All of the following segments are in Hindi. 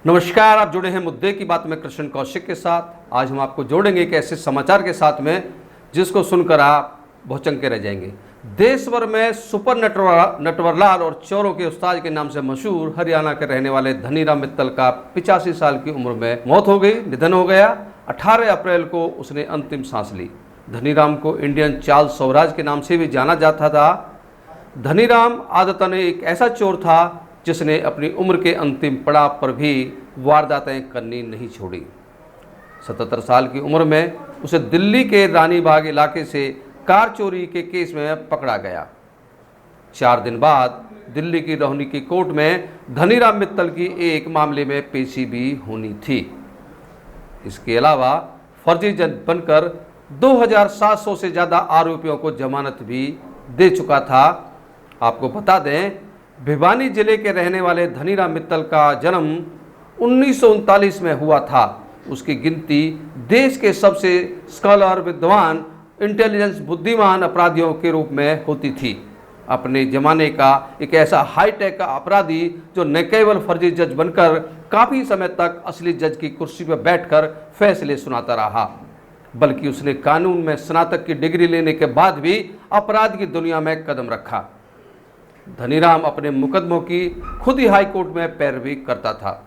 नमस्कार, आप जुड़े हैं मुद्दे की बात में कृष्ण कौशिक के साथ। आज हम आपको जोड़ेंगे एक ऐसे समाचार के साथ में जिसको सुनकर आप भौचक्के रह जाएंगे। देश भर में सुपर नटवरलाल और चोरों के उस्ताद के नाम से मशहूर हरियाणा के रहने वाले धनीराम मित्तल का 85 साल की उम्र में मौत हो गई, निधन हो गया। 18 अप्रैल को उसने अंतिम सांस ली। धनीराम को इंडियन चार्ल्स स्वराज के नाम से भी जाना जाता था। धनीराम आदतन एक ऐसा चोर था जिसने अपनी उम्र के अंतिम पड़ाव पर भी वारदातें करनी नहीं छोड़ी। 77 साल की उम्र में उसे दिल्ली के रानी बाग इलाके से कार चोरी के केस में पकड़ा गया। 4 दिन बाद दिल्ली की रोहिणी की कोर्ट में धनीराम मित्तल की एक मामले में पेशी भी होनी थी। इसके अलावा फर्जी जज बनकर 2700 से ज़्यादा आरोपियों को जमानत भी दे चुका था। आपको बता दें, भिवानी जिले के रहने वाले धनीराम मित्तल का जन्म 1939 में हुआ था। उसकी गिनती देश के सबसे स्कॉलर, विद्वान, इंटेलिजेंस, बुद्धिमान अपराधियों के रूप में होती थी। अपने ज़माने का एक ऐसा हाईटेक अपराधी जो न केवल फर्जी जज बनकर काफ़ी समय तक असली जज की कुर्सी पर बैठकर फैसले सुनाता रहा, बल्कि उसने कानून में स्नातक की डिग्री लेने के बाद भी अपराध की दुनिया में कदम रखा। धनीराम अपने मुकदमों की खुद ही हाई कोर्ट में पैरवी करता था।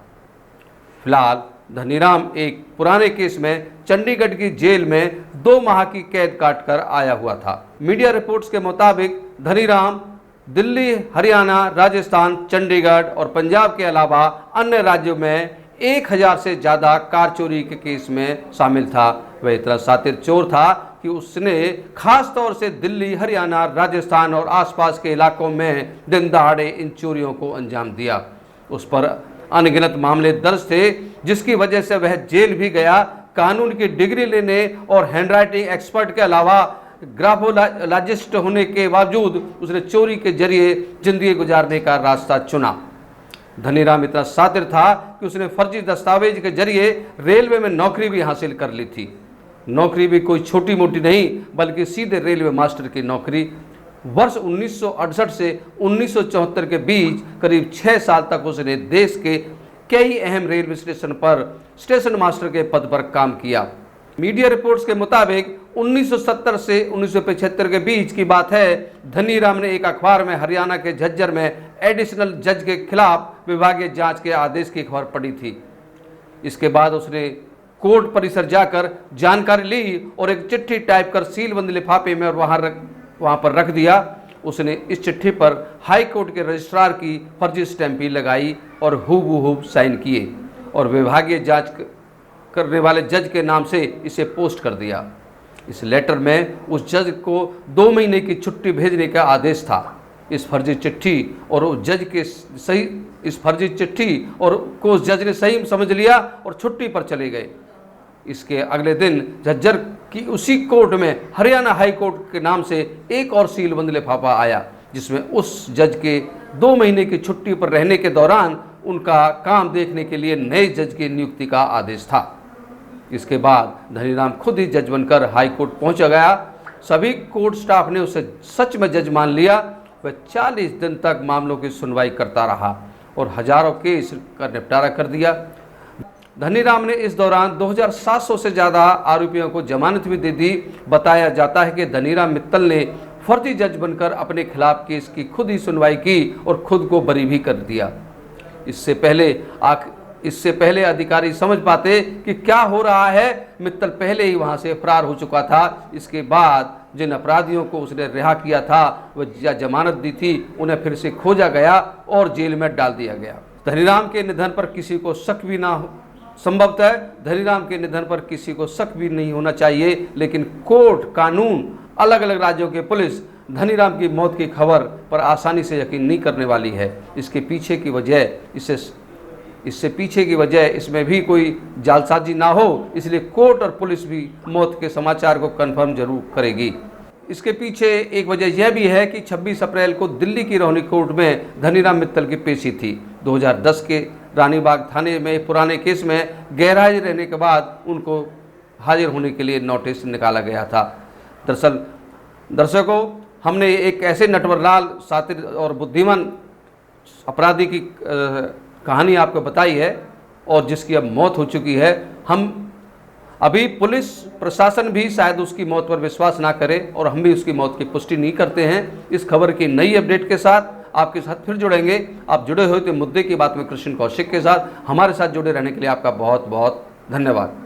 फिलहाल धनीराम एक पुराने केस में चंडीगढ़ की जेल में 2 माह की कैद काटकर आया हुआ था। मीडिया रिपोर्ट्स के मुताबिक धनीराम दिल्ली, हरियाणा, राजस्थान, चंडीगढ़ और पंजाब के अलावा अन्य राज्यों में 1000 से ज़्यादा कार चोरी के केस में शामिल था। वह इतना शातिर चोर था कि उसने खास तौर से दिल्ली, हरियाणा, राजस्थान और आसपास के इलाकों में दिन दहाड़े इन चोरियों को अंजाम दिया। उस पर अनगिनत मामले दर्ज थे, जिसकी वजह से वह जेल भी गया। कानून की डिग्री लेने और हैंडराइटिंग एक्सपर्ट के अलावा ग्राफोलॉजिस्ट होने के बावजूद उसने चोरी के जरिए जिंदगी गुजारने का रास्ता चुना। धनीराम इतना शातिर था कि उसने फर्जी दस्तावेज के जरिए रेलवे में नौकरी भी हासिल कर ली थी। नौकरी भी कोई छोटी मोटी नहीं, बल्कि सीधे रेलवे मास्टर की नौकरी। वर्ष 1968 से 1974 के बीच करीब 6 साल तक उसने देश के कई अहम रेलवे स्टेशन पर स्टेशन मास्टर के पद पर काम किया। मीडिया रिपोर्ट्स के मुताबिक 1970 से 1975 के बीच की बात है। धनीराम ने एक अखबार में हरियाणा के झज्जर में एडिशनल जज के खिलाफ विभागीय जांच के आदेश की खबर पड़ी थी। इसके बाद उसने कोर्ट परिसर जाकर जानकारी ली और एक चिट्ठी टाइप कर सीलबंद लिफाफे में और वहाँ पर रख दिया। उसने इस चिट्ठी पर हाई कोर्ट के रजिस्ट्रार की फर्जी स्टैंप भी लगाई और हूबहू साइन किए और विभागीय जांच करने वाले जज के नाम से इसे पोस्ट कर दिया। इस लेटर में उस जज को 2 महीने की छुट्टी भेजने का आदेश था। इस फर्जी चिट्ठी और को जज ने सही समझ लिया और छुट्टी पर चले गए। इसके अगले दिन झज्जर की उसी कोर्ट में हरियाणा हाई कोर्ट के नाम से एक और सीलबंद लिफाफा आया, जिसमें उस जज के 2 महीने की छुट्टी पर रहने के दौरान उनका काम देखने के लिए नए जज की नियुक्ति का आदेश था। इसके बाद धनीराम खुद ही जज बनकर हाई कोर्ट पहुंच गया। सभी कोर्ट स्टाफ ने उसे सच में जज मान लिया। वह 40 दिन तक मामलों की सुनवाई करता रहा और हजारों केस का निपटारा कर दिया। धनीराम ने इस दौरान 2700 से ज़्यादा आरोपियों को जमानत भी दे दी। बताया जाता है कि धनीराम मित्तल ने फर्जी जज बनकर अपने खिलाफ केस की खुद ही सुनवाई की और खुद को बरी भी कर दिया। इससे पहले अधिकारी समझ पाते कि क्या हो रहा है, मित्तल पहले ही वहां से फरार हो चुका था। इसके बाद जिन अपराधियों को उसने रिहा किया था, वह या जमानत दी थी, उन्हें फिर से खोजा गया और जेल में डाल दिया गया। धनीराम के निधन पर किसी को शक भी ना हो, संभवतः धनीराम के निधन पर किसी को शक भी नहीं होना चाहिए, लेकिन कोर्ट, कानून, अलग अलग राज्यों के पुलिस धनीराम की मौत की खबर पर आसानी से यकीन नहीं करने वाली है। इसके पीछे की वजह इसमें भी कोई जालसाजी ना हो, इसलिए कोर्ट और पुलिस भी मौत के समाचार को कंफर्म जरूर करेगी। इसके पीछे एक वजह यह भी है कि 26 अप्रैल को दिल्ली की रोहिणी कोर्ट में धनीराम मित्तल की पेशी थी। 2010 के रानीबाग थाने में पुराने केस में गैरहाजिर रहने के बाद उनको हाजिर होने के लिए नोटिस निकाला गया था। दरअसल दर्शकों, हमने एक ऐसे नटवरलाल, शातिर और बुद्धिमान अपराधी की कहानी आपको बताई है और जिसकी अब मौत हो चुकी है। हम अभी पुलिस प्रशासन भी शायद उसकी मौत पर विश्वास ना करे और हम भी उसकी मौत की पुष्टि नहीं करते हैं। इस खबर की नई अपडेट के साथ आपके साथ फिर जुड़ेंगे। आप जुड़े हुए थे मुद्दे की बात में कृष्ण कौशिक के साथ। हमारे साथ जुड़े रहने के लिए आपका बहुत बहुत धन्यवाद।